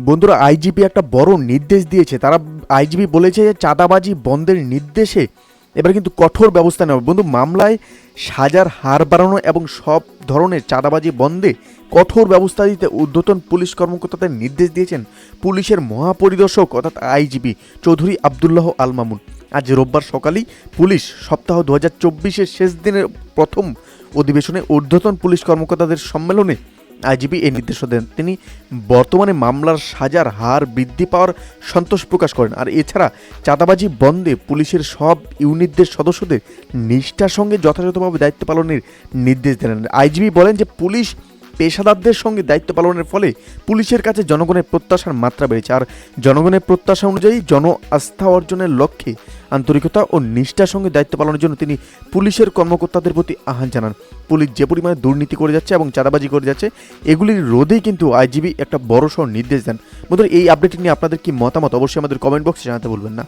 বন্ধুরা, আইজিপি একটা বড় নির্দেশ দিয়েছে। আইজিপি বলেছে যে চাঁদাবাজি বন্ধের নির্দেশে এবার কিন্তু কঠোর ব্যবস্থা নেওয়া। বন্ধু, মামলায় সাজার হার বাড়ানো এবং সব ধরনের চাঁদাবাজি বন্ধে কঠোর ব্যবস্থা দিতে ঊর্ধ্বতন পুলিশ কর্মকর্তাদের নির্দেশ দিয়েছেন পুলিশের মহাপরিদর্শক অর্থাৎ আইজিপি চৌধুরী আবদুল্লাহ আল মামুন। আজ রোববার সকালেই পুলিশ সপ্তাহ 2024-এর শেষ দিনের প্রথম অধিবেশনে ঊর্ধ্বতন পুলিশ কর্মকর্তাদের সম্মেলনে আইজিপি এই নির্দেশ দেন। তিনি বর্তমানে মামলার সাজার হার বৃদ্ধি পাওয়ার সন্তোষ প্রকাশ করেন। আর এছাড়া চাঁদাবাজি বন্ধে পুলিশের সব ইউনিটদের সদস্যদের নিষ্ঠার সঙ্গে যথাযথভাবে দায়িত্ব পালনের নির্দেশ দেন। আইজিপি বলেন যে পুলিশ পেশাদারদের সঙ্গে দায়িত্ব পালনের ফলে পুলিশের কাছে জনগণের প্রত্যাশার মাত্রা বেড়েছে। আর জনগণের প্রত্যাশা অনুযায়ী জন আস্থা অর্জনের লক্ষ্যে আন্তরিকতা ও নিষ্ঠার সঙ্গে দায়িত্ব পালনের জন্য তিনি পুলিশের কর্মকর্তাদের প্রতি আহ্বান জানান। পুলিশ যে পরিমাণে দুর্নীতি করে যাচ্ছে এবং চাঁদাবাজি করে যাচ্ছে, এগুলির রোধেই কিন্তু আইজিপি একটা বড়সড় নির্দেশ দেন। বন্ধুরা, এই আপডেট নিয়ে আপনাদের কি মতামত অবশ্যই আমাদের কমেন্ট বক্সে জানাতে ভুলবেন না।